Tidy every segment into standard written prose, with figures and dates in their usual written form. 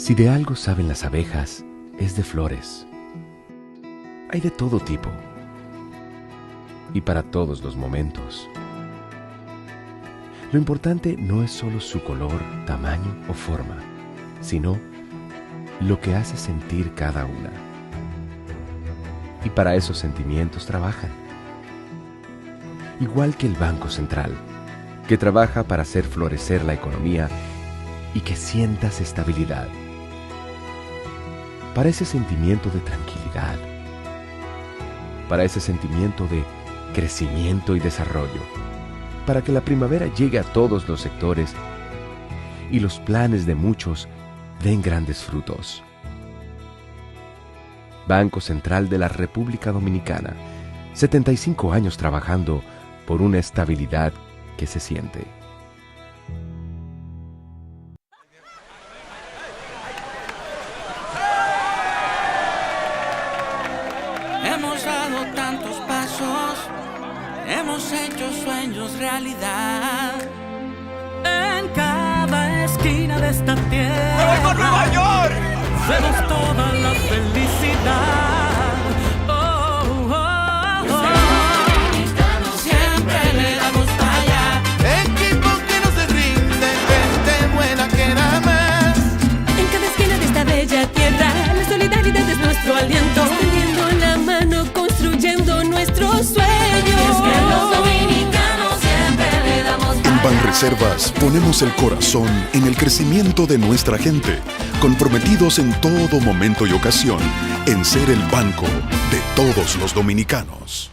Si de algo saben las abejas, es de flores. Hay de todo tipo y para todos los momentos. Lo importante no es solo su color, tamaño o forma, sino lo que hace sentir cada una. Y para esos sentimientos trabajan. Igual que el Banco Central, que trabaja para hacer florecer la economía y que sientas estabilidad. Para ese sentimiento de tranquilidad. Para ese sentimiento de crecimiento y desarrollo. Para que la primavera llegue a todos los sectores y los planes de muchos den grandes frutos. Banco Central de la República Dominicana, 75 años trabajando por una estabilidad que se siente. Hemos dado tantos pasos, hemos hecho sueños realidad. En cada esquina de esta tierra, ¡Nueva York! vemos toda la felicidad. Oh, oh, oh. Siempre le damos para allá. Equipo que no se rinde, gente buena que da más. En cada esquina de esta bella tierra, la solidaridad es nuestro aliento. Tendiendo la mano, construyendo nuestros sueños. Es que los dominicanos siempre le damos para En Banreservas ponemos el corazón en el crecimiento de nuestra gente, comprometidos en todo momento y ocasión en ser el banco de todos los dominicanos.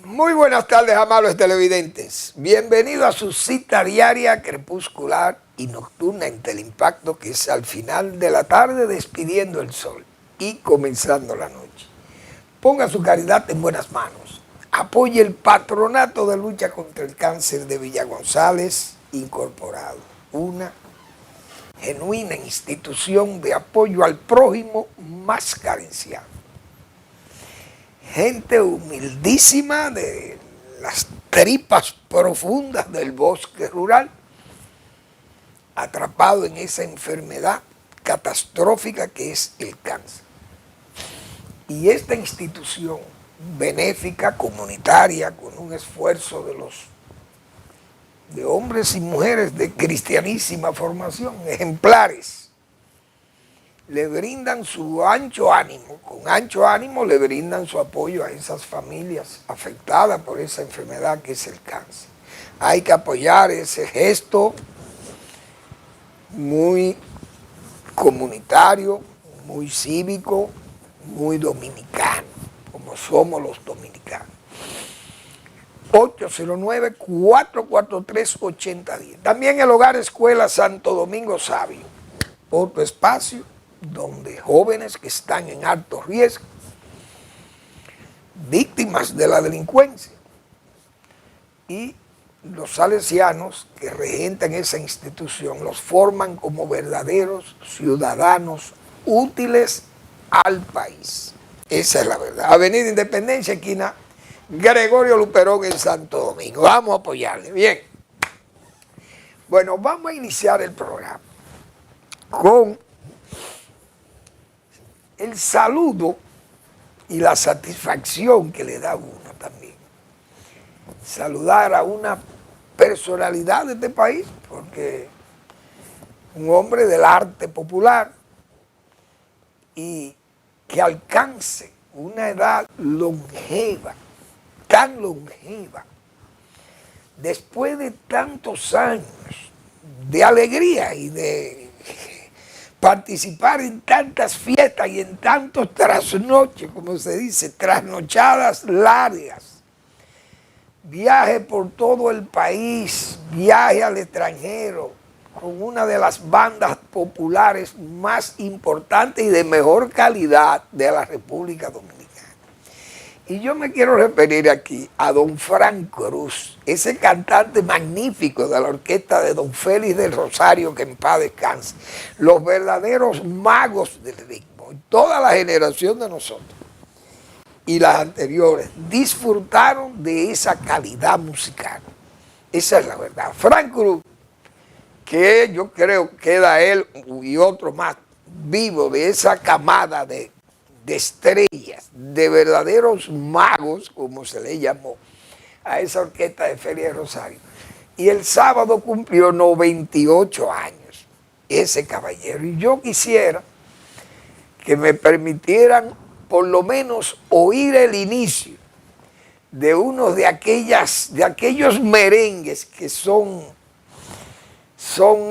Muy buenas tardes, amables televidentes. Bienvenido a su cita diaria, crepuscular y nocturna en Teleimpacto, que es al final de la tarde despidiendo el sol y comenzando la noche. Ponga su caridad en buenas manos. Apoye el Patronato de Lucha contra el Cáncer de Villa González Incorporado, una genuina institución de apoyo al prójimo más carenciado. Gente humildísima de las tripas profundas del bosque rural, atrapado en esa enfermedad catastrófica que es el cáncer. Y esta institución benéfica, comunitaria, con un esfuerzo de hombres y mujeres de cristianísima formación, ejemplares, le brindan su ancho ánimo, con ancho ánimo le brindan su apoyo a esas familias afectadas por esa enfermedad que es el cáncer. Hay que apoyar ese gesto muy comunitario, muy cívico, muy dominicano, como somos los dominicanos. 809-443-8010. También el Hogar Escuela Santo Domingo Sabio, otro espacio donde jóvenes que están en alto riesgo, víctimas de la delincuencia, y los salesianos que regentan esa institución los forman como verdaderos ciudadanos útiles al país. Esa es la verdad. Avenida Independencia, esquina Gregorio Luperón en Santo Domingo. Vamos a apoyarle. Bien. Bueno, vamos a iniciar el programa con el saludo y la satisfacción que le da a uno también. Saludar a una personalidad de este país, porque un hombre del arte popular y que alcance una edad longeva, tan longeva, después de tantos años de alegría y de participar en tantas fiestas y en tantos trasnoches, como se dice, trasnochadas largas, viaje por todo el país, viaje al extranjero, con una de las bandas populares más importantes y de mejor calidad de la República Dominicana. Y yo me quiero referir aquí a don Frank Cruz, ese cantante magnífico de la orquesta de don Félix del Rosario, que en paz descanse. Los verdaderos magos del ritmo. Toda la generación de nosotros y las anteriores disfrutaron de esa calidad musical. Esa es la verdad. Frank Cruz, que yo creo que queda él y otro más vivo de esa camada de estrellas, de verdaderos magos, como se le llamó a esa orquesta de Félix del Rosario. Y el sábado cumplió 98 años, ese caballero. Y yo quisiera que me permitieran por lo menos oír el inicio de uno de aquellos merengues que son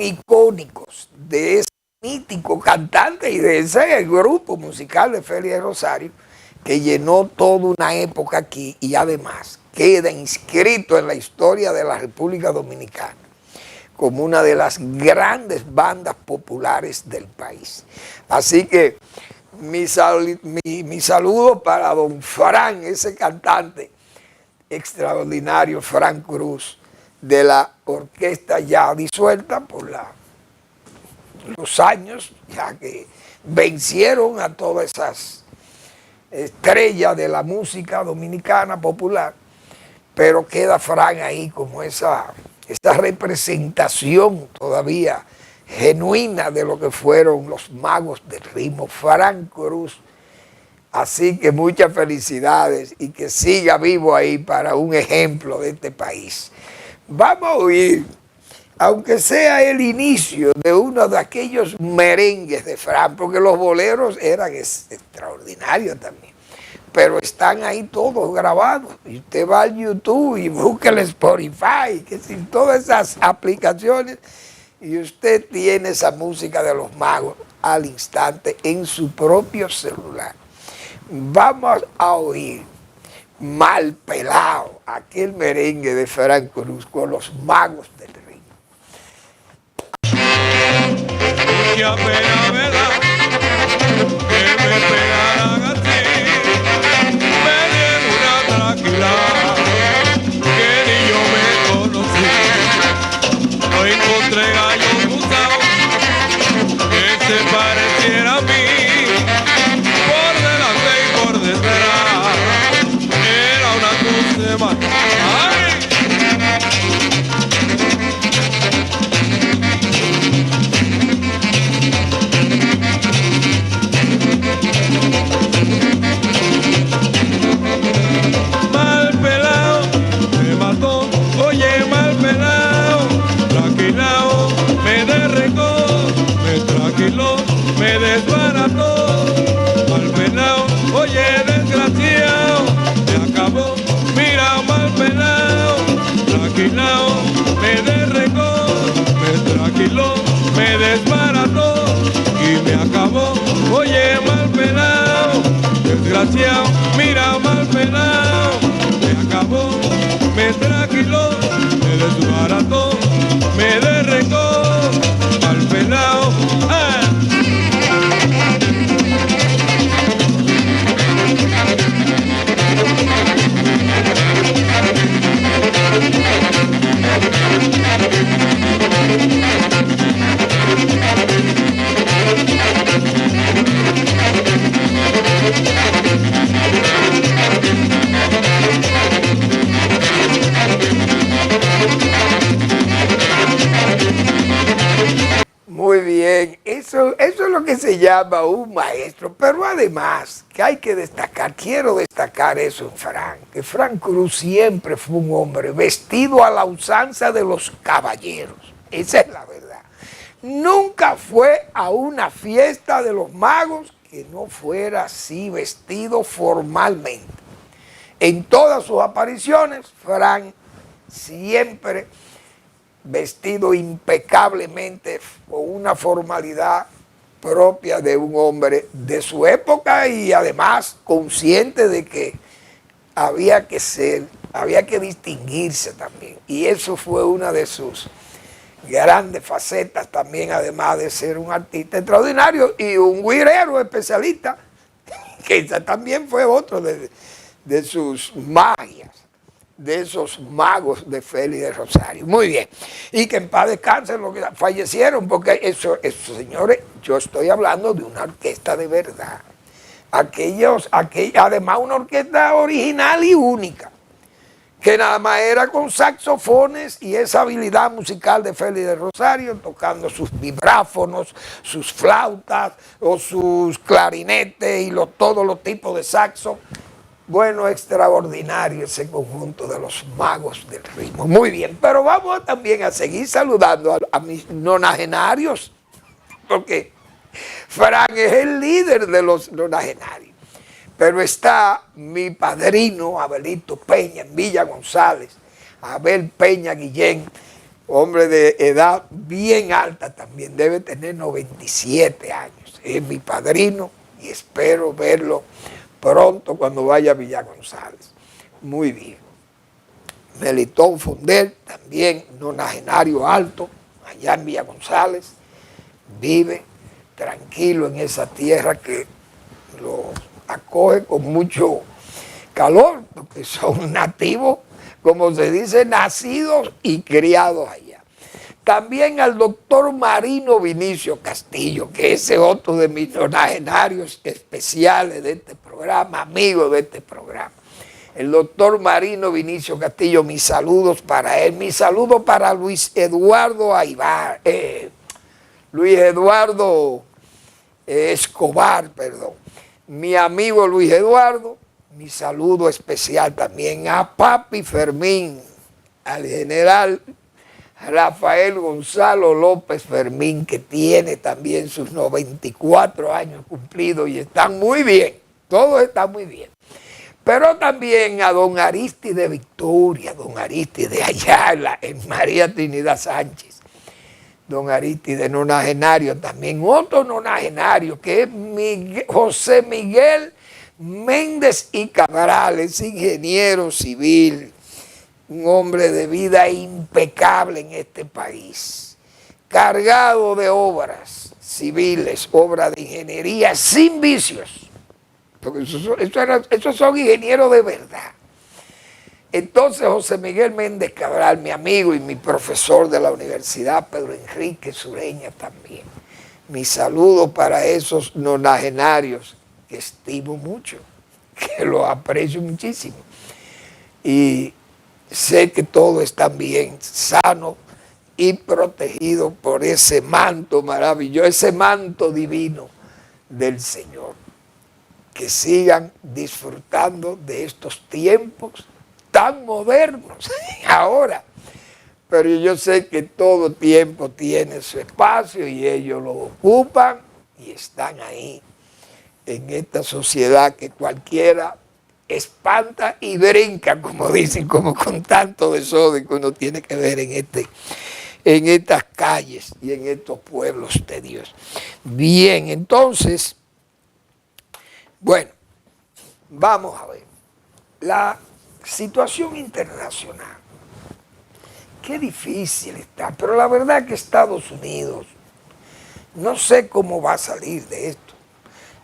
icónicos de ese mítico cantante y de ese grupo musical de Félix del Rosario, que llenó toda una época aquí y además queda inscrito en la historia de la República Dominicana como una de las grandes bandas populares del país. Así que mi saludo para don Frank, ese cantante extraordinario, Frank Cruz, de la orquesta ya disuelta por los años, ya que vencieron a todas esas estrellas de la música dominicana popular, pero queda Frank ahí como esa representación todavía genuina de lo que fueron los magos del ritmo, Frank Cruz. Así que muchas felicidades y que siga vivo ahí para un ejemplo de este país. Vamos a oír, aunque sea el inicio de uno de aquellos merengues de Frank, porque los boleros eran extraordinarios también, pero están ahí todos grabados. Y usted va al YouTube y busca el Spotify, que sin todas esas aplicaciones, y usted tiene esa música de los magos al instante en su propio celular. Vamos a oír Mal Pelao, aquel merengue de Frank Cruz con los magos del ritmo. Mucha pena me da que me pegaran así, me dieron una tranquilidad que ni yo me conocí. No encontré gallos cruzados que se pareciera a mí, por delante y por detrás era una cruz de mar. ¡Ay! Mal pelao me mató, oye, mal pelao, tranquilao, me derrecó, me tranquiló, me desbarató. Mal pelao, oye, desgraciado, me acabó, mira, mal pelao, tranquilao, me derrecó, me tranquiló, me desbarató y me acabó, oye, mal pelao, desgraciado, mira, mal pelao, me acabó, me tranquiló, me desbarató, me derrecó, mal pelao, ¡ah! Muy bien, eso es lo que se llama un maestro, pero además que hay que destacar, quiero destacar eso en Frank, que Frank Cruz siempre fue un hombre vestido a la usanza de los caballeros, esa es la verdad. Nunca fue a una fiesta de los magos que no fuera así vestido formalmente. En todas sus apariciones, Frank siempre vestido impecablemente con una formalidad propia de un hombre de su época y además consciente de que había que distinguirse también. Y eso fue una de sus grandes facetas también, además de ser un artista extraordinario y un guirero especialista, que también fue otro de sus magias, de esos magos de Félix de Rosario. Muy bien. Y que en paz descansen los que fallecieron, porque eso, señores, yo estoy hablando de una orquesta de verdad. Además una orquesta original y única, que nada más era con saxofones y esa habilidad musical de Félix de Rosario, tocando sus vibráfonos, sus flautas o sus clarinetes y todos los tipos de saxo. Bueno, extraordinario ese conjunto de los magos del ritmo. Muy bien, pero vamos también a seguir saludando a mis nonagenarios, porque Fran es el líder de los nonagenarios. Pero está mi padrino Abelito Peña en Villa González, Abel Peña Guillén, hombre de edad bien alta también, debe tener 97 años. Es mi padrino y espero verlo pronto cuando vaya a Villa González. Muy bien. Melitón Fondel, también nonagenario alto, allá en Villa González, vive tranquilo en esa tierra que lo acoge con mucho calor, porque son nativos, como se dice, nacidos y criados allá. También al doctor Marino Vinicio Castillo, que ese es otro de mis nonagenarios especiales de este programa, amigo de este programa. El doctor Marino Vinicio Castillo, mis saludos para él, mis saludos para Luis Eduardo Escobar, perdón. Mi amigo Luis Eduardo, mi saludo especial también a Papi Fermín, al general Rafael Gonzalo López Fermín, que tiene también sus 94 años cumplidos y están muy bien, todo está muy bien. Pero también a don Aristide Victoria, don Aristide Ayala, en María Trinidad Sánchez. Don Aristide nonagenario también, otro nonagenario que es José Miguel Méndez y Cabral, es ingeniero civil, un hombre de vida impecable en este país, cargado de obras civiles, obras de ingeniería sin vicios, porque esos son ingenieros de verdad. Entonces José Miguel Méndez Cabral, mi amigo y mi profesor de la Universidad Pedro Enrique Sureña también. Mi saludo para esos nonagenarios que estimo mucho, que los aprecio muchísimo. Y sé que todos están bien, sanos y protegidos por ese manto maravilloso, ese manto divino del Señor. Que sigan disfrutando de estos tiempos tan modernos ahora, pero yo sé que todo tiempo tiene su espacio y ellos lo ocupan y están ahí en esta sociedad que cualquiera espanta y brinca, como dicen, como con tanto desorden que uno tiene que ver en estas calles y en estos pueblos de Dios. Bien, entonces, bueno, vamos a ver la situación internacional. Qué difícil está, pero la verdad que Estados Unidos no sé cómo va a salir de esto.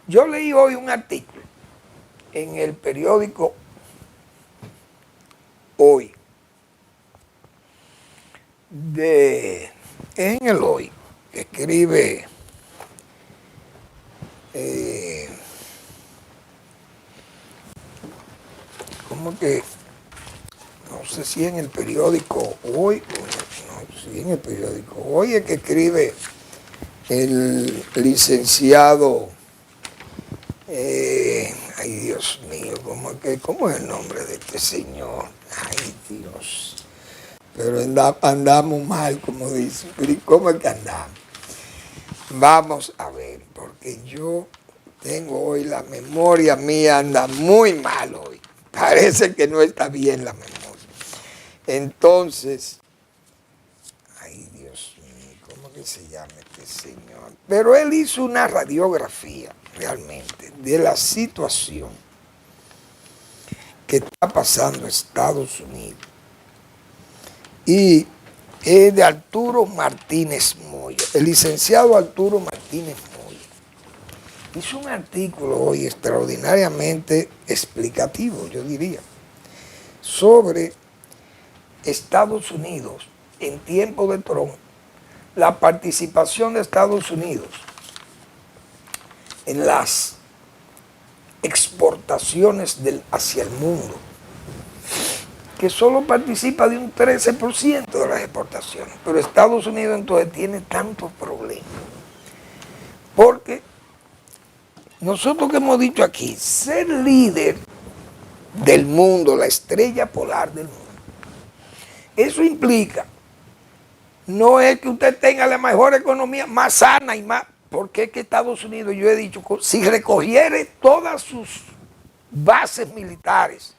Yo leí hoy un artículo en el periódico Hoy, en el Hoy, que escribe como que, no sé si en el periódico Hoy, no, si en el periódico Hoy es que escribe el licenciado, ay Dios mío, ¿cómo es el nombre de este señor? Ay Dios, pero andamos mal, como dice, ¿cómo es que andamos? Vamos a ver, porque yo tengo hoy la memoria mía, anda muy mal hoy. Parece que no está bien la memoria. Entonces, ay Dios mío, ¿cómo que se llama este señor? Pero él hizo una radiografía realmente de la situación que está pasando en Estados Unidos. Y es de Arturo Martínez Moya, el licenciado Arturo Martínez Moya. hizo un artículo hoy extraordinariamente explicativo, yo diría, sobre Estados Unidos en tiempo de Trump, la participación de Estados Unidos en las exportaciones hacia el mundo, que solo participa de un 13% de las exportaciones. Pero Estados Unidos entonces tiene tantos problemas. Porque nosotros que hemos dicho aquí, ser líder del mundo, la estrella polar del mundo, eso implica, no es que usted tenga la mejor economía, más sana y más, porque es que Estados Unidos, yo he dicho, si recogiere todas sus bases militares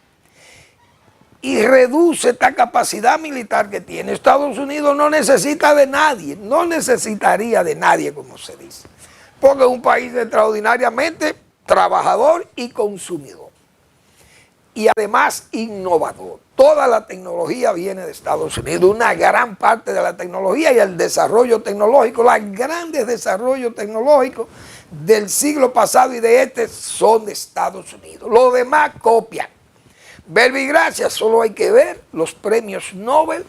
y reduce esta capacidad militar que tiene, Estados Unidos no necesita de nadie, no necesitaría de nadie, como se dice, porque es un país extraordinariamente trabajador y consumidor, y además innovador. Toda la tecnología viene de Estados Unidos, una gran parte de la tecnología y el desarrollo tecnológico, los grandes desarrollos tecnológicos del siglo pasado y de este son de Estados Unidos. Los demás copian. Verbigracia, solo hay que ver los premios Nobel,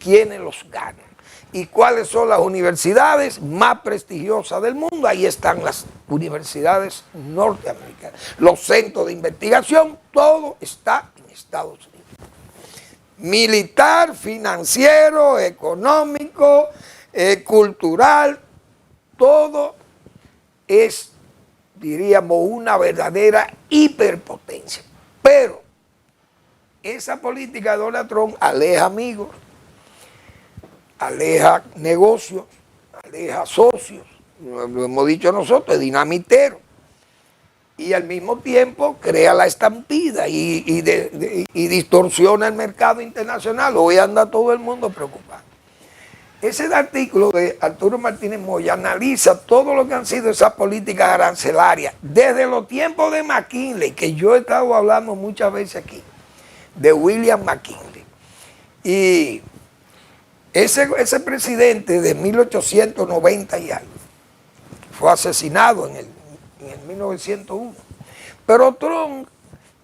quiénes los ganan y cuáles son las universidades más prestigiosas del mundo. Ahí están las universidades norteamericanas, los centros de investigación, todo está en Estados Unidos. Militar, financiero, económico, cultural, todo es, diríamos, una verdadera hiperpotencia. Pero esa política de Donald Trump aleja amigos, aleja negocios, aleja socios, lo hemos dicho nosotros, es dinamitero. Y al mismo tiempo crea la estampida y distorsiona el mercado internacional. Hoy anda todo el mundo preocupado. Ese artículo de Arturo Martínez Moya analiza todo lo que han sido esas políticas arancelarias desde los tiempos de McKinley, que yo he estado hablando muchas veces aquí, de William McKinley. Y ese presidente de 1890 y algo fue asesinado en el 1901. Pero Trump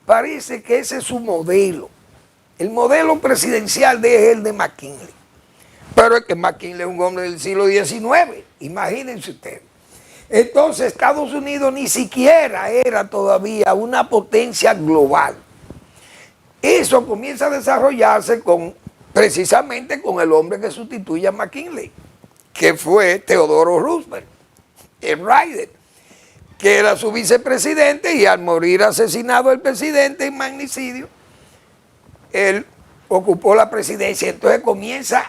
parece que ese es su modelo. El modelo presidencial es el de McKinley. Pero es que McKinley es un hombre del siglo XIX, imagínense ustedes. Entonces Estados Unidos ni siquiera era todavía una potencia global. Eso comienza a desarrollarse precisamente con el hombre que sustituye a McKinley, que fue Theodore Roosevelt, el Ryder, que era su vicepresidente, y al morir asesinado el presidente en magnicidio, él ocupó la presidencia. Entonces comienza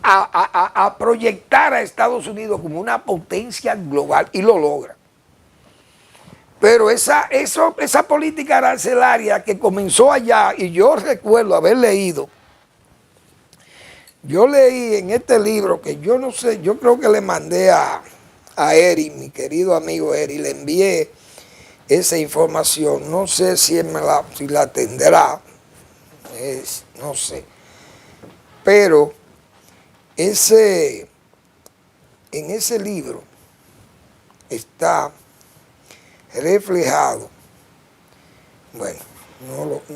a proyectar a Estados Unidos como una potencia global y lo logra. Pero esa política arancelaria que comenzó allá, y yo recuerdo haber leído, yo leí en este libro que yo no sé, yo creo que le mandé a Eri, mi querido amigo Eri, le envié esa información, no sé si la tendrá, no sé, pero en ese libro está reflejado, bueno,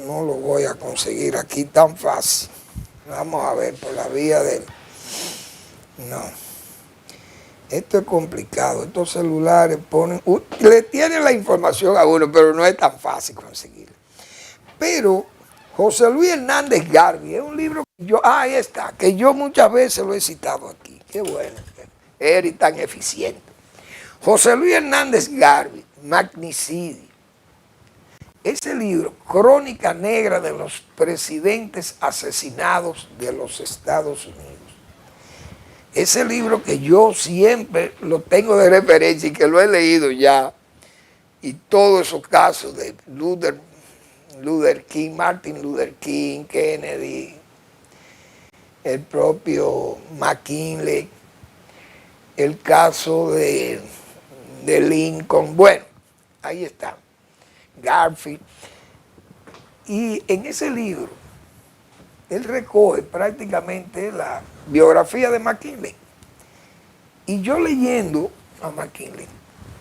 no lo voy a conseguir aquí tan fácil, vamos a ver por la vía del, no. Esto es complicado, estos celulares le tienen la información a uno, pero no es tan fácil conseguirla. Pero José Luis Hernández Garvey es un libro que ahí está, que yo muchas veces lo he citado aquí. Qué bueno, eres tan eficiente. José Luis Hernández Garvey, Magnicidio. Ese libro, Crónica Negra de los Presidentes Asesinados de los Estados Unidos. Ese libro que yo siempre lo tengo de referencia y que lo he leído ya, y todos esos casos de Luther King, Martin Luther King, Kennedy, el propio McKinley, el caso de Lincoln, bueno, ahí está, Garfield. Y en ese libro, él recoge prácticamente la biografía de McKinley. Y yo leyendo a McKinley,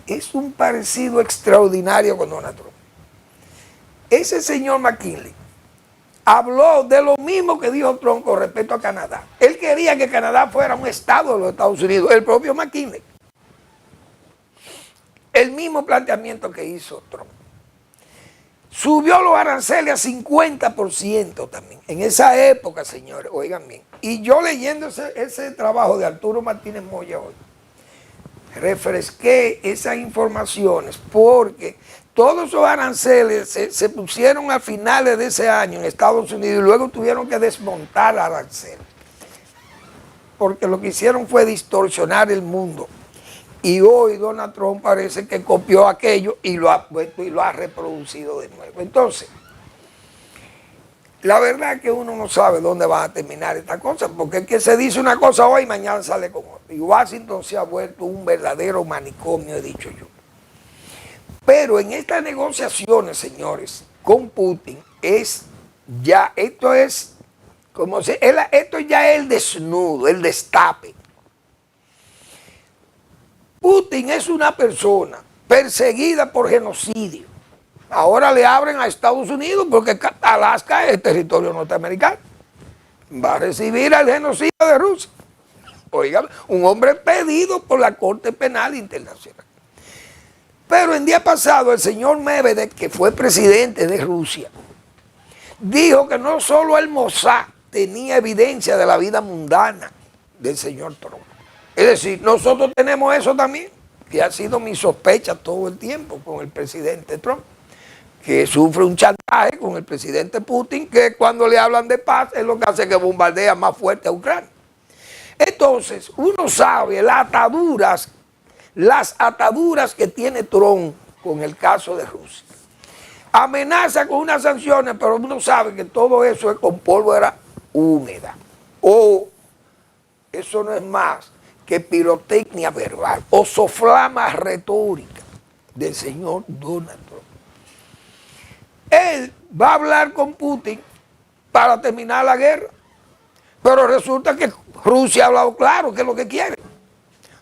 es un parecido extraordinario con Donald Trump. Ese señor McKinley habló de lo mismo que dijo Trump con respecto a Canadá. Él quería que Canadá fuera un estado de los Estados Unidos, el propio McKinley. El mismo planteamiento que hizo Trump. Subió los aranceles a 50% también. En esa época, señores, oigan bien. Y yo leyendo ese trabajo de Arturo Martínez Moya hoy, refresqué esas informaciones porque todos esos aranceles se pusieron a finales de ese año en Estados Unidos y luego tuvieron que desmontar aranceles. Porque lo que hicieron fue distorsionar el mundo. Y hoy Donald Trump parece que copió aquello y lo ha puesto y lo ha reproducido de nuevo. Entonces, la verdad es que uno no sabe dónde va a terminar esta cosa, porque es que se dice una cosa hoy y mañana sale con otra. Y Washington se ha vuelto un verdadero manicomio, he dicho yo. Pero en estas negociaciones, señores, con Putin, esto es ya el desnudo, el destape. Putin es una persona perseguida por genocidio. Ahora le abren a Estados Unidos porque Alaska es territorio norteamericano. Va a recibir el genocidio de Rusia. Oigan, un hombre pedido por la Corte Penal Internacional. Pero el día pasado el señor Medvedev, que fue presidente de Rusia, dijo que no solo el Mossad tenía evidencia de la vida mundana del señor Trump. Es decir, nosotros tenemos eso también, que ha sido mi sospecha todo el tiempo con el presidente Trump, que sufre un chantaje con el presidente Putin, que cuando le hablan de paz es lo que hace que bombardea más fuerte a Ucrania. Entonces, uno sabe las ataduras que tiene Trump con el caso de Rusia. Amenaza con unas sanciones, pero uno sabe que todo eso es con pólvora húmeda. O eso no es más que pirotecnia verbal o soflama retórica del señor Donald Trump. Él va a hablar con Putin para terminar la guerra, pero resulta que Rusia ha hablado claro que es lo que quiere.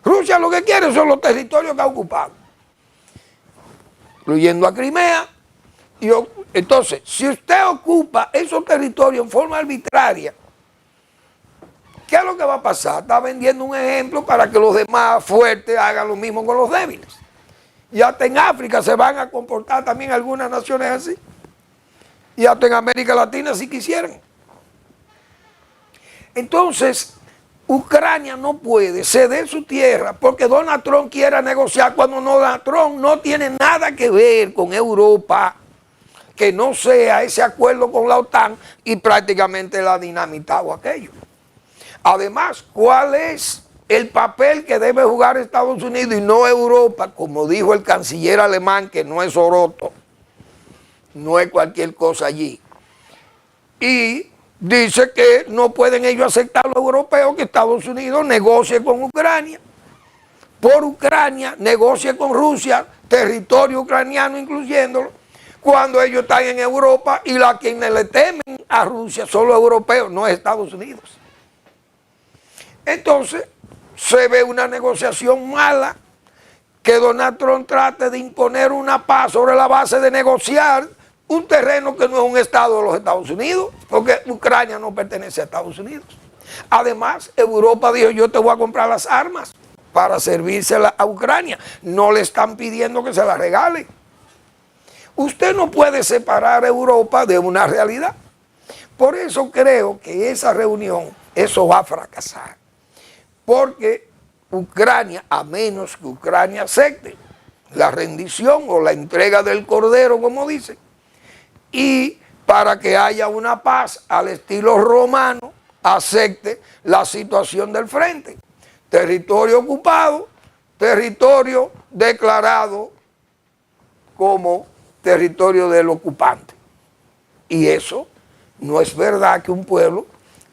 Rusia lo que quiere son los territorios que ha ocupado, incluyendo a Crimea. Entonces, si usted ocupa esos territorios en forma arbitraria, ¿qué es lo que va a pasar? Está vendiendo un ejemplo para que los demás fuertes hagan lo mismo con los débiles. Y hasta en África se van a comportar también algunas naciones así. Y hasta en América Latina si quisieran. Entonces, Ucrania no puede ceder su tierra porque Donald Trump quiera negociar cuando Donald Trump no tiene nada que ver con Europa, que no sea ese acuerdo con la OTAN y prácticamente la dinamitado aquello. Además, ¿cuál es el papel que debe jugar Estados Unidos y no Europa? Como dijo el canciller alemán, que no es Oroto, no es cualquier cosa allí. Y dice que no pueden ellos aceptar los europeos que Estados Unidos negocie con Ucrania. Por Ucrania, negocie con Rusia, territorio ucraniano incluyéndolo, cuando ellos están en Europa y a quienes le temen a Rusia son los europeos, no Estados Unidos. Entonces, se ve una negociación mala, que Donald Trump trate de imponer una paz sobre la base de negociar un terreno que no es un estado de los Estados Unidos, porque Ucrania no pertenece a Estados Unidos. Además, Europa dijo, yo te voy a comprar las armas para servírselas a Ucrania. No le están pidiendo que se las regalen. Usted no puede separar a Europa de una realidad. Por eso creo que esa reunión, eso va a fracasar. Porque Ucrania, a menos que Ucrania acepte la rendición o la entrega del cordero, como dicen, y para que haya una paz al estilo romano, acepte la situación del frente. Territorio ocupado, territorio declarado como territorio del ocupante. Y eso no es verdad que un pueblo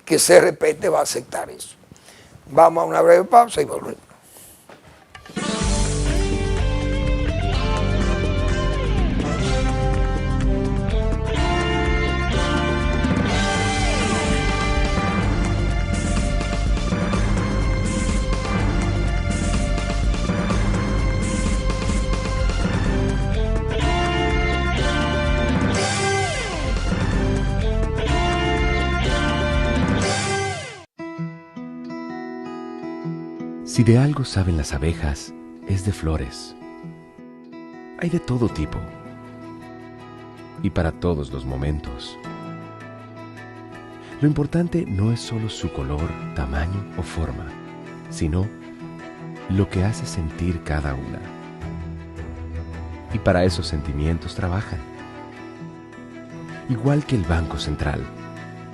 que se respete va a aceptar eso. Vamos a una breve pausa y volvemos. Si de algo saben las abejas, es de flores. Hay de todo tipo y para todos los momentos. Lo importante no es solo su color, tamaño o forma, sino lo que hace sentir cada una. Y para esos sentimientos trabajan. Igual que el Banco Central,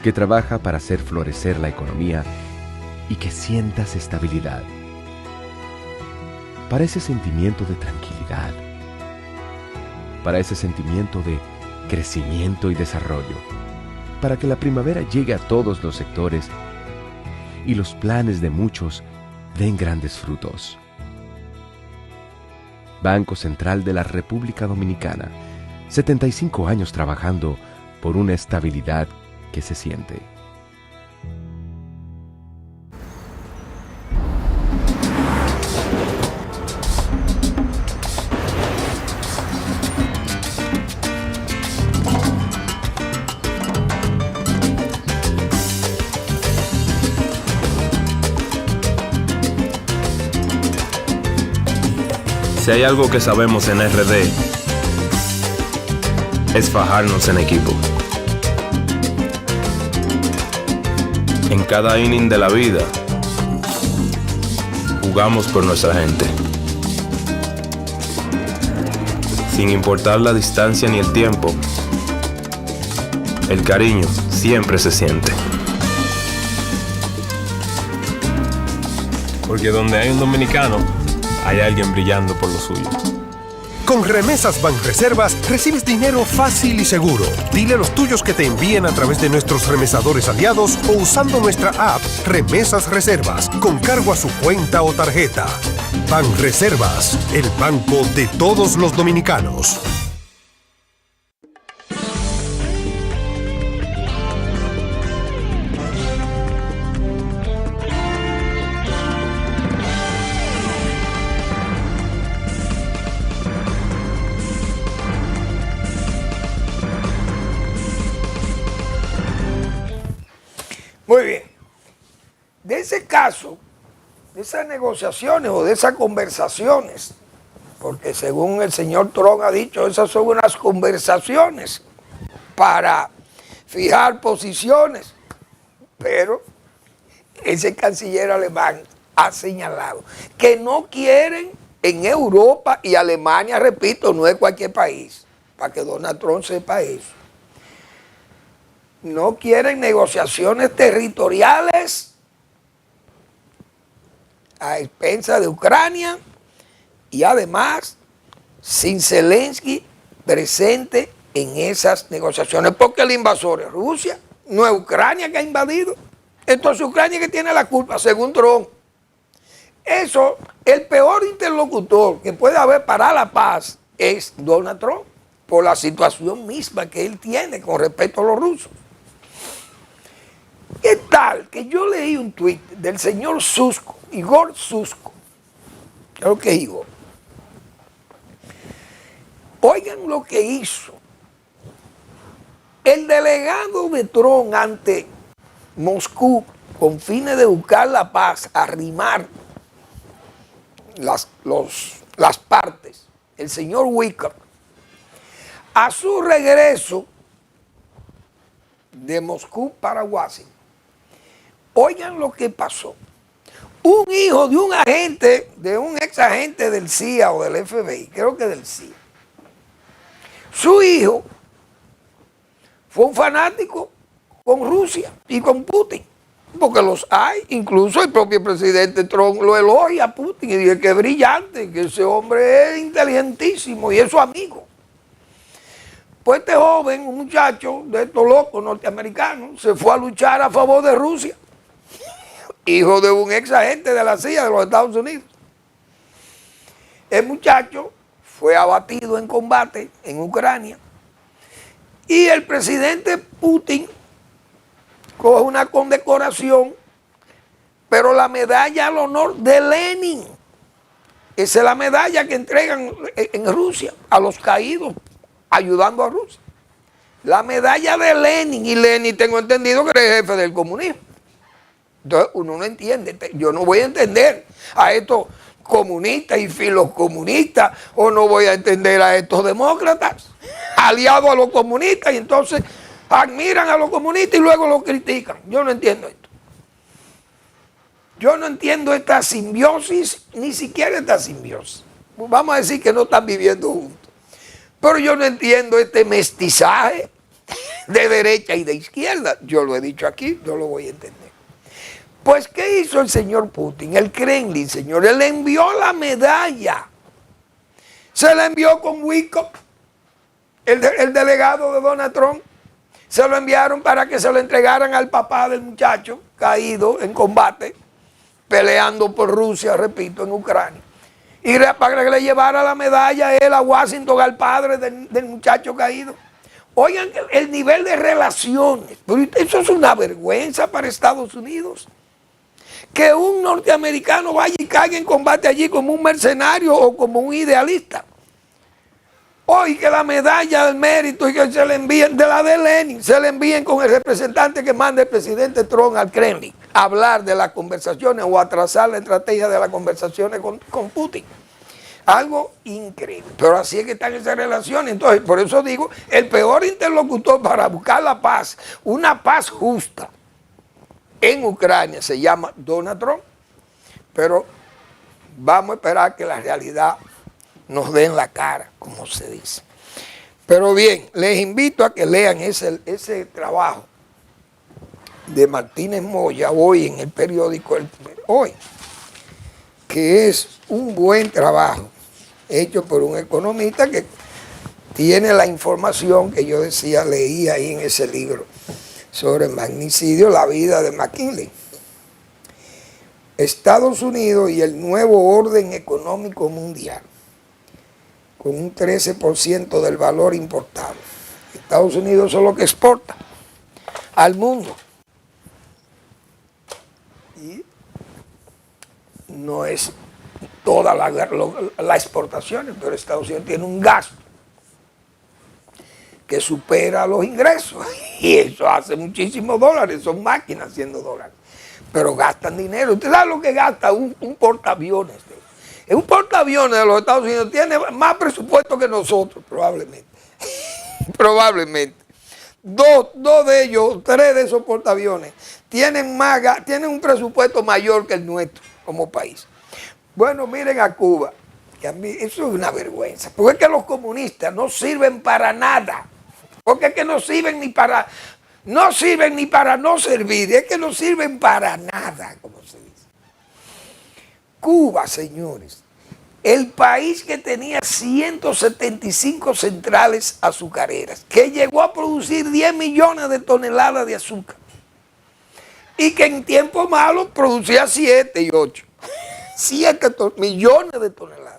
que trabaja para hacer florecer la economía y que sientas estabilidad. Para ese sentimiento de tranquilidad, para ese sentimiento de crecimiento y desarrollo, para que la primavera llegue a todos los sectores y los planes de muchos den grandes frutos. Banco Central de la República Dominicana, 75 años trabajando por una estabilidad que se siente. Si hay algo que sabemos en RD, es fajarnos en equipo. En cada inning de la vida, jugamos por nuestra gente. Sin importar la distancia ni el tiempo, el cariño siempre se siente. Porque donde hay un dominicano, hay alguien brillando por lo suyo. Con Remesas Banreservas recibes dinero fácil y seguro. Dile a los tuyos que te envíen a través de nuestros remesadores aliados o usando nuestra app Remesas Reservas con cargo a su cuenta o tarjeta. Banreservas, el banco de todos los dominicanos. Muy bien. De ese caso, de esas negociaciones o de esas conversaciones, porque según el señor Trump ha dicho, esas son unas conversaciones para fijar posiciones, pero ese canciller alemán ha señalado que no quieren en Europa y Alemania, repito, no es cualquier país, para que Donald Trump sepa eso. No quieren negociaciones territoriales a expensas de Ucrania y además sin Zelensky presente en esas negociaciones, porque el invasor es Rusia, no es Ucrania que ha invadido. Entonces Ucrania que tiene la culpa, según Trump. Eso, el peor interlocutor que puede haber para la paz es Donald Trump, por la situación misma que él tiene con respecto a los rusos. ¿Qué tal? Que yo leí un tuit del señor Susko, Igor Susko. Creo que Igor. Oigan lo que hizo el delegado de Trump ante Moscú con fines de buscar la paz, arrimar las partes, el señor Wicker, a su regreso de Moscú para Washington. Oigan lo que pasó. Un hijo de un agente, de un ex agente del CIA o del FBI, creo que del CIA. Su hijo fue un fanático con Rusia y con Putin, porque los hay, incluso el propio presidente Trump lo elogia a Putin y dice que es brillante, que ese hombre es inteligentísimo y es su amigo. Pues este joven, un muchacho de estos locos norteamericanos, se fue a luchar a favor de Rusia, hijo de un ex agente de la CIA de los Estados Unidos. El muchacho fue abatido en combate en Ucrania y el presidente Putin coge una condecoración, pero la medalla al honor de Lenin. Esa es la medalla que entregan en Rusia a los caídos, ayudando a Rusia. La medalla de Lenin, y Lenin tengo entendido que era el jefe del comunismo. Entonces uno no entiende, yo no voy a entender a estos comunistas y filocomunistas, o no voy a entender a estos demócratas aliados a los comunistas, y entonces admiran a los comunistas y luego los critican. Yo no entiendo esto. Yo no entiendo esta simbiosis, ni siquiera esta simbiosis. Vamos a decir que no están viviendo juntos. Pero yo no entiendo este mestizaje de derecha y de izquierda. Yo lo he dicho aquí, no lo voy a entender. Pues, ¿qué hizo el señor Putin? El Kremlin, señor, él le envió la medalla. Se la envió con Wickoff, el delegado de Donald Trump. Se lo enviaron para que se lo entregaran al papá del muchacho caído en combate, peleando por Rusia, repito, en Ucrania. Y para que le llevara la medalla él a Washington, al padre del muchacho caído. Oigan el nivel de relaciones. Pero eso es una vergüenza para Estados Unidos. Que un norteamericano vaya y caiga en combate allí como un mercenario o como un idealista. Hoy que la medalla del mérito y que se le envíen, de la de Lenin, se le envíen con el representante que manda el presidente Trump al Kremlin a hablar de las conversaciones o atrasar la estrategia de las conversaciones con Putin. Algo increíble. Pero así es que están esas relaciones. Entonces, por eso digo, el peor interlocutor para buscar la paz, una paz justa en Ucrania, se llama Donald Trump. Pero vamos a esperar que la realidad nos den la cara, como se dice. Pero bien, les invito a que lean ese trabajo de Martínez Moya hoy en el periódico Hoy, que es un buen trabajo hecho por un economista que tiene la información que yo decía, leí ahí en ese libro sobre el magnicidio, la vida de McKinley. Estados Unidos y el nuevo orden económico mundial, con un 13% del valor importado. Estados Unidos es lo que exporta al mundo. Y no es toda la exportación, pero Estados Unidos tiene un gasto que supera los ingresos. Y eso hace muchísimos dólares, son máquinas haciendo dólares. Pero gastan dinero. ¿Usted sabe lo que gasta un portaaviones? Un portaaviones de los Estados Unidos tiene más presupuesto que nosotros, probablemente. Probablemente. Dos de ellos, tres de esos portaaviones, tienen un presupuesto mayor que el nuestro como país. Bueno, miren a Cuba, que a mí eso es una vergüenza. Porque es que los comunistas no sirven para nada. Porque es que no sirven ni para no servir, es que no sirven para nada, como se dice. Cuba, señores, el país que tenía 175 centrales azucareras, que llegó a producir 10 millones de toneladas de azúcar, y que en tiempos malos producía 7 y 8. 7 millones de toneladas.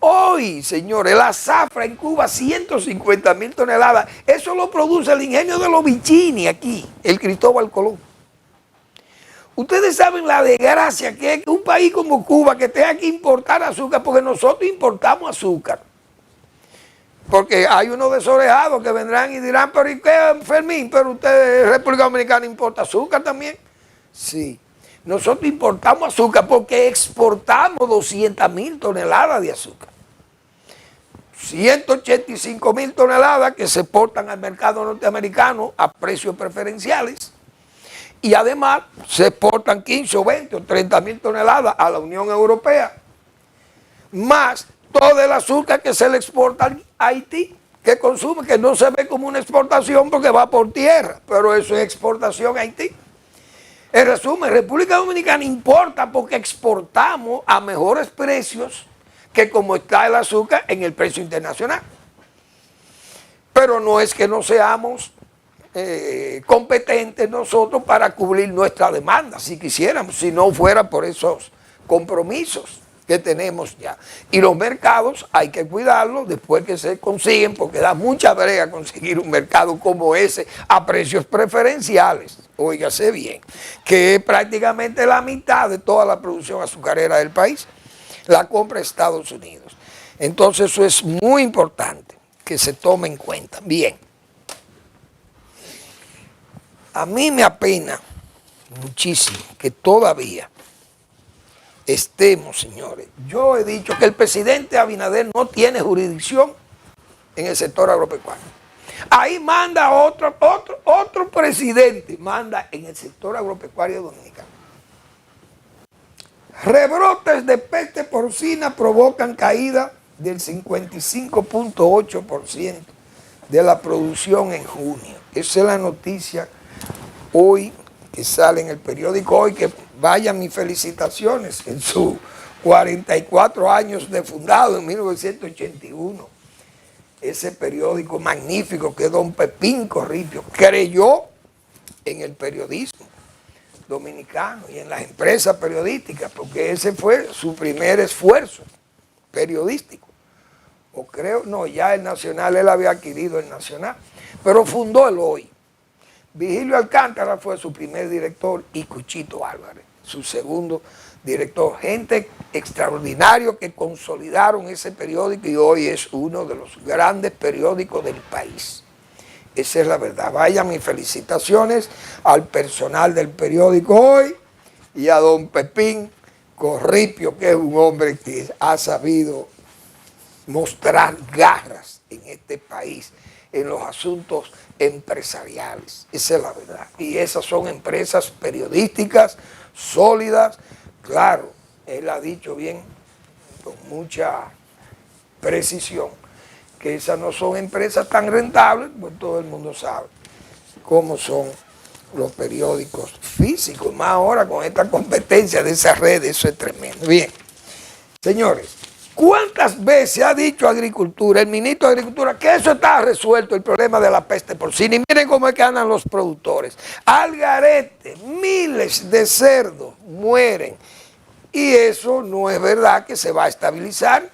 Hoy, señores, la zafra en Cuba, 150.000 toneladas. Eso lo produce el ingenio de los Vicini aquí, el Cristóbal Colón. Ustedes saben la desgracia que es que un país como Cuba que tenga que importar azúcar, porque nosotros importamos azúcar. Porque hay unos desorejados que vendrán y dirán, pero ¿y qué, Fermín? Pero usted, República Dominicana, importa azúcar también. Sí. Nosotros importamos azúcar porque exportamos 200.000 toneladas de azúcar. 185.000 toneladas que se exportan al mercado norteamericano a precios preferenciales. Y además se exportan 15 o 20 o 30.000 toneladas a la Unión Europea. Más todo el azúcar que se le exporta a Haití, que consume, que no se ve como una exportación porque va por tierra, pero eso es exportación a Haití. En resumen, República Dominicana importa porque exportamos a mejores precios que como está el azúcar en el precio internacional. Pero no es que no seamos competentes nosotros para cubrir nuestra demanda, si quisiéramos, si no fuera por esos compromisos que tenemos ya. Y los mercados hay que cuidarlos después que se consiguen, porque da mucha brega conseguir un mercado como ese a precios preferenciales. Óigase bien, que es prácticamente la mitad de toda la producción azucarera del país, la compra Estados Unidos. Entonces eso es muy importante que se tome en cuenta. Bien, a mí me apena muchísimo que todavía estemos, señores. Yo he dicho que el presidente Abinader no tiene jurisdicción en el sector agropecuario. Ahí manda otro presidente, manda en el sector agropecuario dominicano. Rebrotes de peste porcina provocan caída del 55.8% de la producción en junio. Esa es la noticia hoy que sale en el periódico Hoy, que vayan mis felicitaciones en sus 44 años de fundado en 1981. Ese periódico magnífico que don Pepín Corripio creyó en el periodismo dominicano y en las empresas periodísticas, porque ese fue su primer esfuerzo periodístico. O creo, no, ya el Nacional, él había adquirido el Nacional, pero fundó el Hoy. Vigilio Alcántara fue su primer director y Cuchito Álvarez, su segundo director. Gente extraordinario que consolidaron ese periódico y hoy es uno de los grandes periódicos del país. Esa es la verdad. Vayan mis felicitaciones al personal del periódico Hoy y a don Pepín Corripio, que es un hombre que ha sabido mostrar garras en este país, en los asuntos empresariales. Esa es la verdad. Y esas son empresas periodísticas sólidas. Claro, él ha dicho bien, con mucha precisión, que esas no son empresas tan rentables, pues todo el mundo sabe cómo son los periódicos físicos, más ahora con esta competencia de esas redes, eso es tremendo. Bien, señores, ¿cuántas veces ha dicho Agricultura, el ministro de Agricultura, que eso está resuelto, el problema de la peste porcina? Y miren cómo es que andan los productores. Al garete, miles de cerdos mueren. Y eso no es verdad que se va a estabilizar.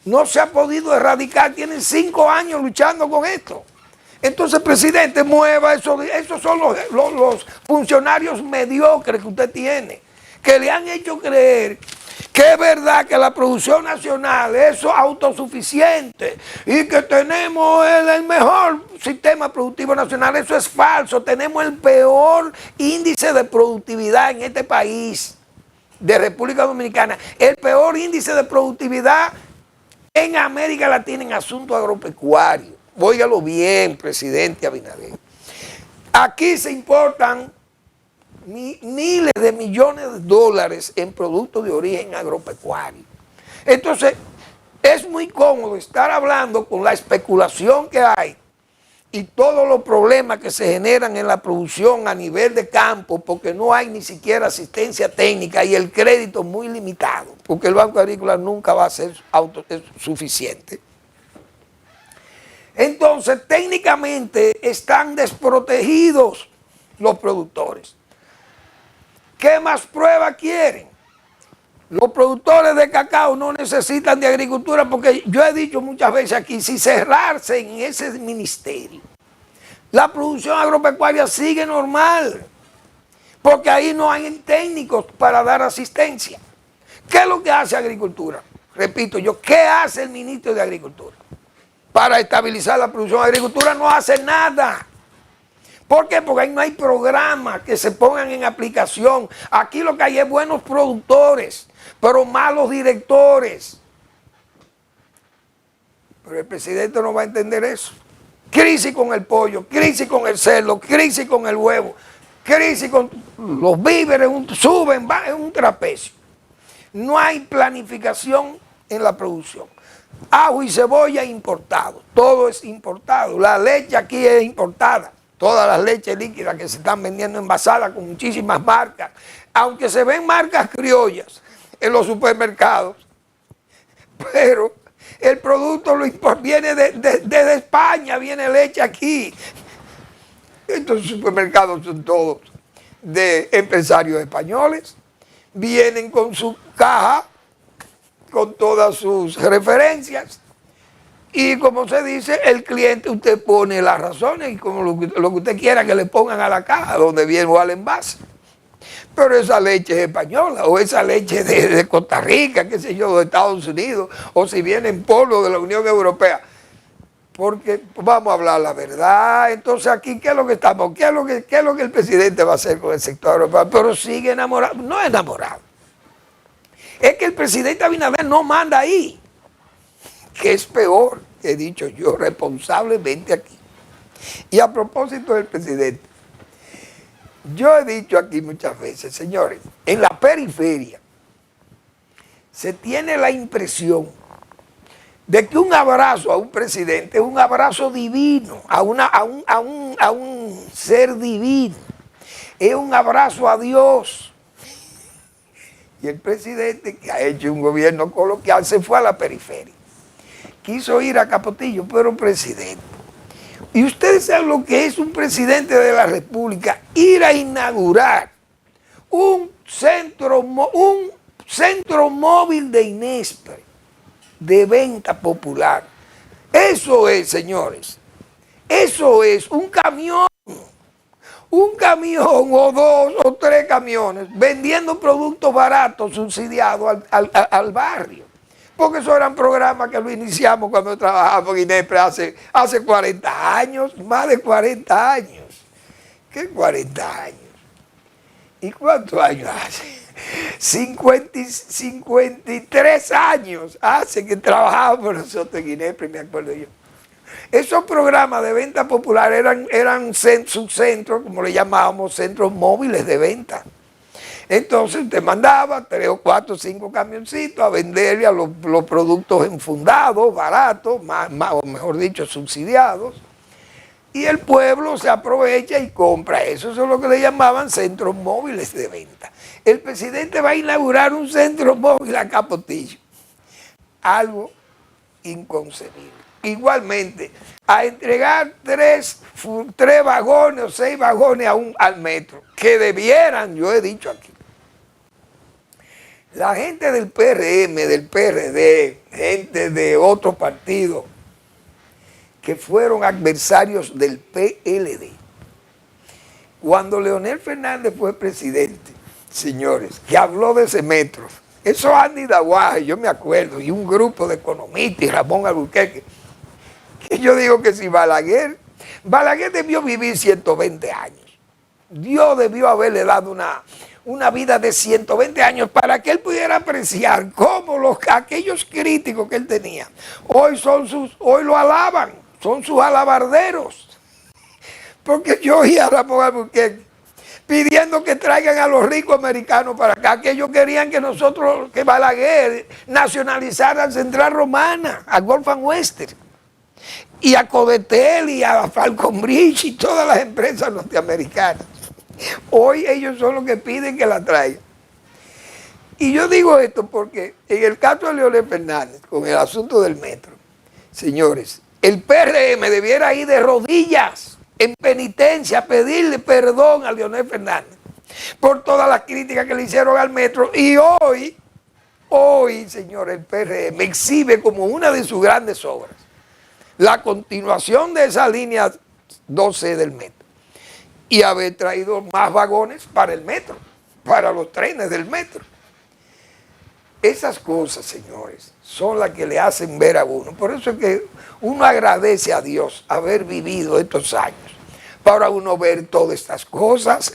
No se ha podido erradicar, tienen 5 años luchando con esto. Entonces, presidente, mueva eso. Esos son los funcionarios mediocres que usted tiene, que le han hecho creer que es verdad que la producción nacional es autosuficiente y que tenemos el mejor sistema productivo nacional. Eso es falso. Tenemos el peor índice de productividad en este país, de República Dominicana. El peor índice de productividad en América Latina en asuntos agropecuarios. Óigalo bien, presidente Abinader. Aquí se importan miles de millones de dólares en productos de origen agropecuario. Entonces, es muy cómodo estar hablando con la especulación que hay y todos los problemas que se generan en la producción a nivel de campo, porque no hay ni siquiera asistencia técnica y el crédito muy limitado, porque el Banco Agrícola nunca va a ser autosuficiente. Entonces, técnicamente están desprotegidos los productores. ¿Qué más pruebas quieren? Los productores de cacao no necesitan de agricultura, porque yo he dicho muchas veces aquí, si cerrarse en ese ministerio, la producción agropecuaria sigue normal, porque ahí no hay técnicos para dar asistencia. ¿Qué es lo que hace Agricultura? Repito yo, ¿qué hace el ministro de Agricultura para estabilizar la producción? Agricultura no hace nada. ¿Por qué? Porque ahí no hay programas que se pongan en aplicación. Aquí lo que hay es buenos productores, pero malos directores. Pero el presidente no va a entender eso. Crisis con el pollo, crisis con el cerdo, crisis con el huevo, crisis con los víveres, suben, va, es un trapecio. No hay planificación en la producción. Ajo y cebolla importado, todo es importado. La leche aquí es importada. Todas las leches líquidas que se están vendiendo envasadas con muchísimas marcas, aunque se ven marcas criollas en los supermercados, pero el producto viene desde España, viene leche aquí. Estos supermercados son todos de empresarios españoles, vienen con su caja, con todas sus referencias. Y como se dice, el cliente usted pone las razones y como lo que usted quiera que le pongan a la caja, donde viene o al envase. Pero esa leche es española o esa leche de Costa Rica, qué sé yo, de Estados Unidos, o si viene en polvo de la Unión Europea. Porque vamos a hablar la verdad. Entonces aquí, ¿qué es lo que estamos? ¿Qué es lo que el presidente va a hacer con el sector agropecuario? Pero sigue enamorado. No es enamorado. Es que el presidente Abinader no manda ahí. Que es peor, he dicho yo responsablemente aquí. Y a propósito del presidente, yo he dicho aquí muchas veces, señores, en la periferia se tiene la impresión de que un abrazo a un presidente es un abrazo divino, a un ser divino, es un abrazo a Dios. Y el presidente, que ha hecho un gobierno coloquial, se fue a la periferia. Quiso ir a Capotillo, pero presidente. Y ustedes saben lo que es un presidente de la República, ir a inaugurar un centro móvil de Inespre, de venta popular. Eso es, señores, eso es un camión o 2 o 3 camiones vendiendo productos baratos subsidiados al barrio. Porque esos eran programas que lo iniciamos cuando trabajábamos en Inespre hace 40 años, más de 40 años. ¿Qué 40 años? ¿Y cuántos años hace? 53 años hace que trabajábamos nosotros en Inespre, me acuerdo yo. Esos programas de venta popular eran subcentros, como le llamábamos, centros móviles de venta. Entonces usted mandaba 3 o 4 o 5 camioncitos a venderle a los productos enfundados, baratos, o mejor dicho, subsidiados. Y el pueblo se aprovecha y compra eso. Eso es lo que le llamaban centros móviles de venta. El presidente va a inaugurar un centro móvil a Capotillo. Algo inconcebible. Igualmente, a entregar 3 vagones o 6 vagones al metro, que debieran, yo he dicho aquí. La gente del PRM, del PRD, gente de otros partidos, que fueron adversarios del PLD. Cuando Leonel Fernández fue presidente, señores, que habló de ese metro, eso Andy Daguaje, yo me acuerdo, y un grupo de economistas, y Ramón Alburquerque, que yo digo que si Balaguer debió vivir 120 años. Dios debió haberle dado una vida de 120 años para que él pudiera apreciar cómo aquellos críticos que él tenía, hoy lo alaban, son sus alabarderos. Porque yo oí a Ramón Alburquerque pidiendo que traigan a los ricos americanos para acá, que ellos querían que Balaguer nacionalizara Central Romana, a Gulf and Western, y a Codetel y a Falcon Bridge y todas las empresas norteamericanas. Hoy ellos son los que piden que la traigan. Y yo digo esto porque en el caso de Leonel Fernández, con el asunto del metro, señores, el PRM debiera ir de rodillas en penitencia a pedirle perdón a Leonel Fernández por todas las críticas que le hicieron al metro. Y hoy, señores, el PRM exhibe como una de sus grandes obras la continuación de esa línea 12 del metro y haber traído más vagones para el metro, para los trenes del metro. Esas cosas, señores, son las que le hacen ver a uno. Por eso es que uno agradece a Dios haber vivido estos años, para uno ver todas estas cosas.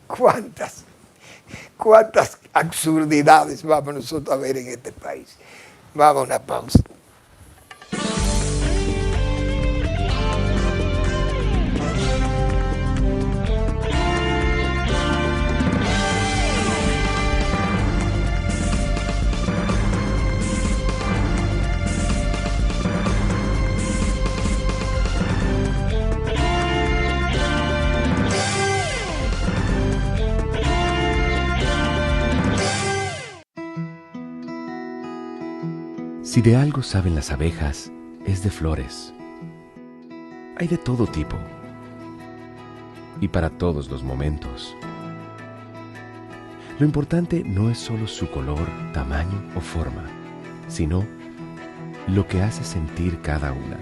¿Cuántas absurdidades vamos nosotros a ver en este país? Vamos a una pausa. Si de algo saben las abejas, es de flores. Hay de todo tipo y para todos los momentos. Lo importante no es solo su color, tamaño o forma, sino lo que hace sentir cada una.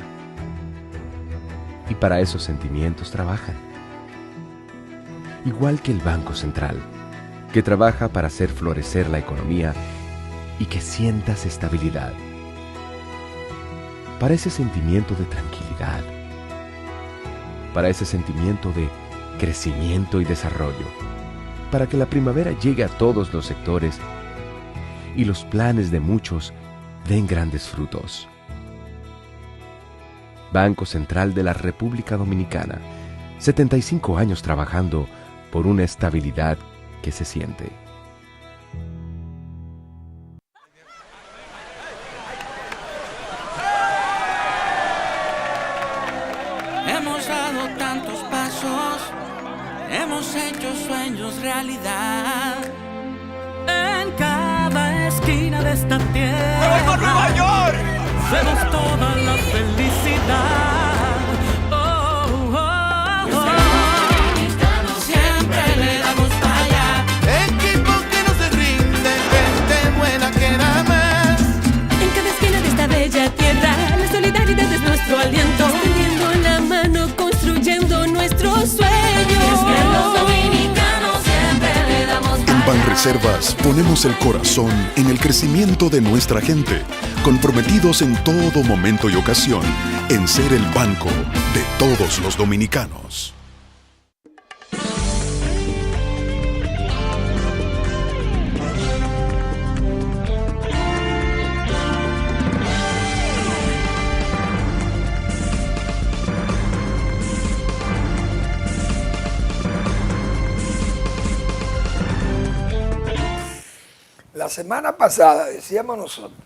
Y para esos sentimientos trabajan. Igual que el Banco Central, que trabaja para hacer florecer la economía y que sientas estabilidad. para ese sentimiento de tranquilidad, para ese sentimiento de crecimiento y desarrollo, para que la primavera llegue a todos los sectores y los planes de muchos den grandes frutos. Banco Central de la República Dominicana, 75 años trabajando por una estabilidad que se siente. Hemos dado tantos pasos, hemos hecho sueños realidad. En cada esquina de esta tierra. ¡Me voy por Nueva York! Vemos toda la felicidad. Oh, oh, oh. Siempre le damos para allá. Equipo que no se rinde, gente buena que da más. En cada esquina de esta bella tierra, la solidaridad es nuestro aliento. Tendiendo la mano, construyendo nuestros sueños. Los dominicanos siempre le damos En Banreservas ponemos el corazón en el crecimiento de nuestra gente, comprometidos en todo momento y ocasión en ser el banco de todos los dominicanos. La semana pasada decíamos nosotros,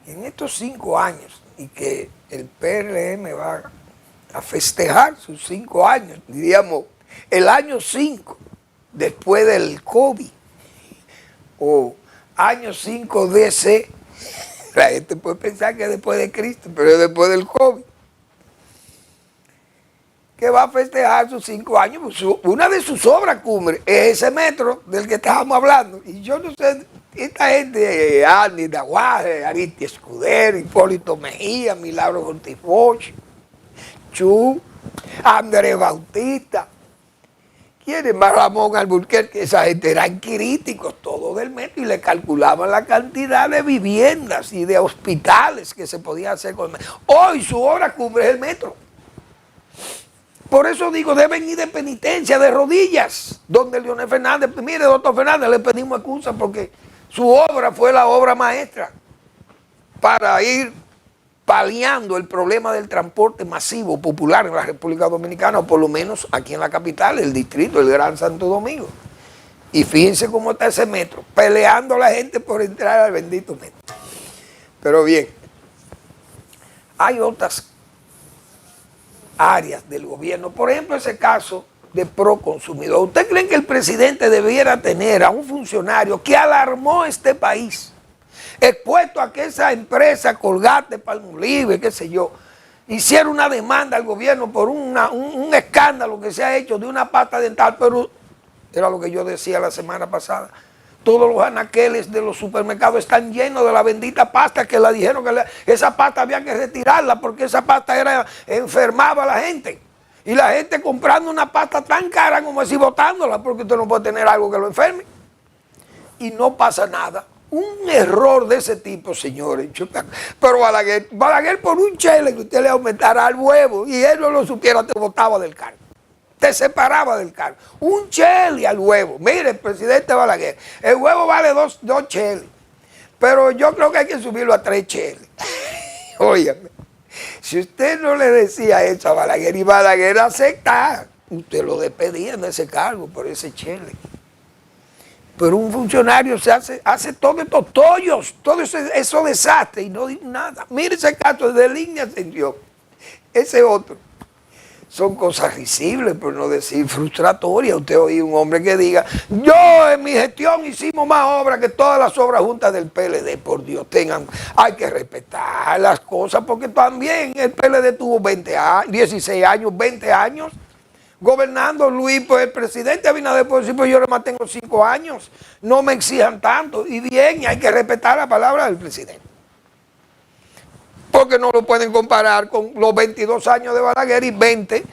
en estos 5 años, y que el PRM va a festejar sus 5 años, diríamos el año 5, después del COVID, o año 5 DC, la gente puede pensar que es después de Cristo, pero es después del COVID, que va a festejar sus 5 años. Una de sus obras cumbre es ese metro del que estábamos hablando. Y yo no sé, esta gente, Andy Naguaje, Aristi Escudero, Hipólito Mejía, Milagro Ortiz-Foch, Chu, Andrés Bautista, ¿quién es más? Ramón Alburquerque? Esa gente eran críticos todos del metro y le calculaban la cantidad de viviendas y de hospitales que se podía hacer con el metro. Hoy su obra cumbre es el metro. Por eso digo, deben ir de penitencia, de rodillas, donde Leonel Fernández, mire, doctor Fernández, le pedimos excusa porque su obra fue la obra maestra para ir paliando el problema del transporte masivo popular en la República Dominicana, o por lo menos aquí en la capital, el distrito, el Gran Santo Domingo. Y fíjense cómo está ese metro, peleando a la gente por entrar al bendito metro. Pero bien, hay otras áreas del gobierno, por ejemplo ese caso de Proconsumidor. ¿Usted cree que el presidente debiera tener a un funcionario que alarmó este país, expuesto a que esa empresa Colgate, Palmolive, qué sé yo, hiciera una demanda al gobierno por un escándalo que se ha hecho de una pasta dental? Pero era lo que yo decía la semana pasada, todos los anaqueles de los supermercados están llenos de la bendita pasta, que la dijeron que esa pasta había que retirarla porque esa pasta enfermaba a la gente. Y la gente comprando una pasta tan cara como así botándola, porque usted no puede tener algo que lo enferme. Y no pasa nada. Un error de ese tipo, señores. Pero Balaguer por un chele que usted le aumentara al huevo y él no lo supiera, te botaba del cargo. Te separaba del cargo. Un chele al huevo. Mire, el presidente Balaguer, el huevo vale dos cheles, pero yo creo que hay que subirlo a 3 cheles. Óyame, si usted no le decía eso a Balaguer y Balaguer acepta, usted lo despedía de ese cargo por ese chele. Pero un funcionario hace todos estos tollos, todo esos desastres y no dice nada. Mire ese caso de Línea Ascensión, ese otro. Son cosas risibles, por no decir frustratorias. Usted oye un hombre que diga, yo en mi gestión hicimos más obras que todas las obras juntas del PLD. Por Dios, hay que respetar las cosas, porque también el PLD tuvo 16 años, 20 años gobernando. Luis, pues el presidente Abinader puede decir, pues yo nomás tengo 5 años, no me exijan tanto. Y bien, hay que respetar la palabra del presidente, porque no lo pueden comparar con los 22 años de Balaguer y 20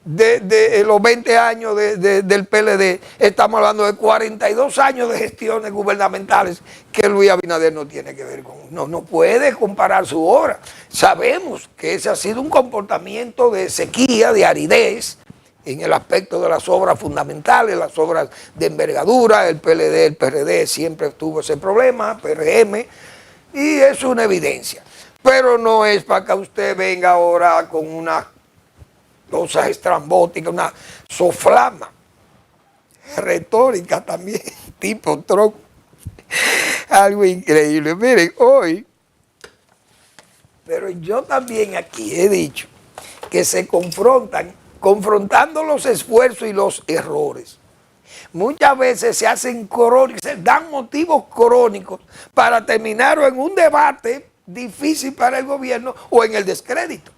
de los 20 años del PLD, estamos hablando de 42 años de gestiones gubernamentales que Luis Abinader no tiene que ver con. No puede comparar su obra. Sabemos que ese ha sido un comportamiento de sequía, de aridez, en el aspecto de las obras fundamentales, las obras de envergadura. El PLD, el PRD siempre tuvo ese problema, PRM, y es una evidencia. Pero no es para que usted venga ahora con una cosas estrambóticas, una soflama retórica también, tipo Trump. Algo increíble. Miren, hoy, pero yo también aquí he dicho que se confrontando los esfuerzos y los errores. Muchas veces se hacen crónicos, se dan motivos crónicos para terminar o en un debate difícil para el gobierno o en el descrédito.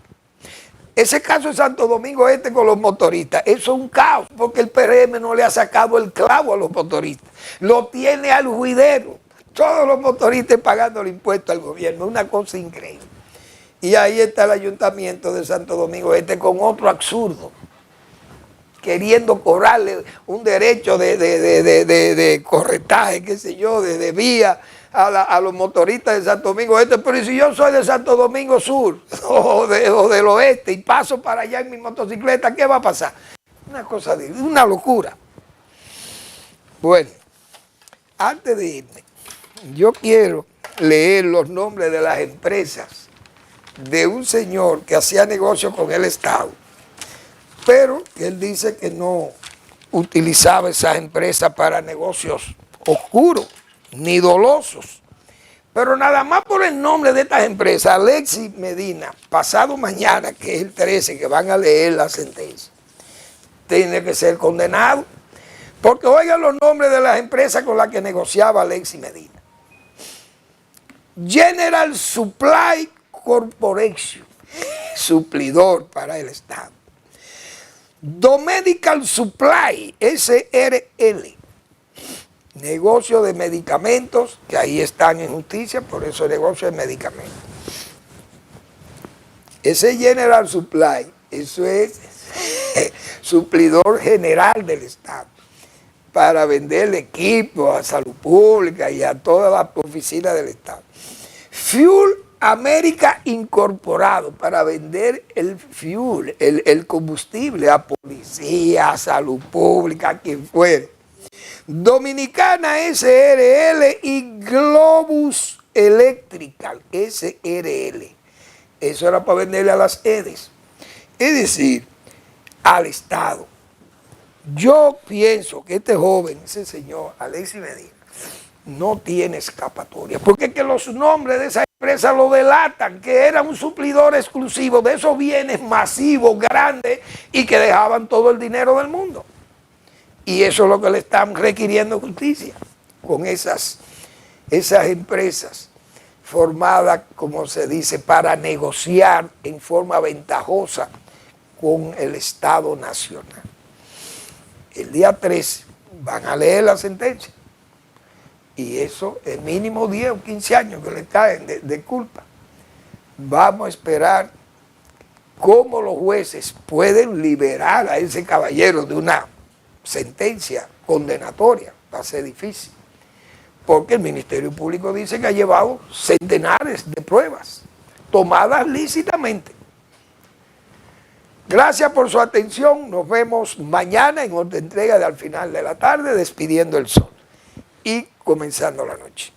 Ese caso de Santo Domingo Este con los motoristas, eso es un caos, porque el PRM no le ha sacado el clavo a los motoristas, lo tiene al juidero, todos los motoristas pagando el impuesto al gobierno, una cosa increíble. Y ahí está el ayuntamiento de Santo Domingo Este con otro absurdo, queriendo cobrarle un derecho de corretaje, qué sé yo, de vía a los motoristas de Santo Domingo Este. Pero si yo soy de Santo Domingo Sur o del oeste y paso para allá en mi motocicleta, ¿qué va a pasar? Una cosa, una locura. Bueno, antes de irme, yo quiero leer los nombres de las empresas de un señor que hacía negocio con el Estado, pero él dice que no utilizaba esas empresas para negocios oscuros ni dolosos. Pero nada más por el nombre de estas empresas, Alexis Medina, pasado mañana, que es el 13, que van a leer la sentencia, tiene que ser condenado, porque oigan los nombres de las empresas con las que negociaba Alexis Medina. General Supply Corporation, suplidor para el Estado. Domedical Supply, SRL, negocio de medicamentos, que ahí están en justicia, por eso el negocio de medicamentos. Ese General Supply, eso es suplidor general del Estado, para vender equipo a salud pública y a todas las oficinas del Estado. Fuel América Incorporado, para vender el fuel, el combustible a policía, a salud pública, a quien fuere. Dominicana SRL y Globus Electrical SRL. Eso era para venderle a las EDES. Es decir, al Estado. Yo pienso que este joven, ese señor Alexis Medina, no tiene escapatoria, porque es que los nombres de esa empresa lo delatan, que era un suplidor exclusivo de esos bienes masivos, grandes, y que dejaban todo el dinero del mundo. Y eso es lo que le están requiriendo justicia, con esas empresas formadas, como se dice, para negociar en forma ventajosa con el Estado Nacional. El día 13 van a leer la sentencia. Y eso es mínimo 10 o 15 años que le caen de culpa. Vamos a esperar cómo los jueces pueden liberar a ese caballero de una sentencia condenatoria. Va a ser difícil. Porque el Ministerio Público dice que ha llevado centenares de pruebas tomadas lícitamente. Gracias por su atención. Nos vemos mañana en otra entrega de Al Final de la Tarde, despidiendo el sol y comenzando la noche.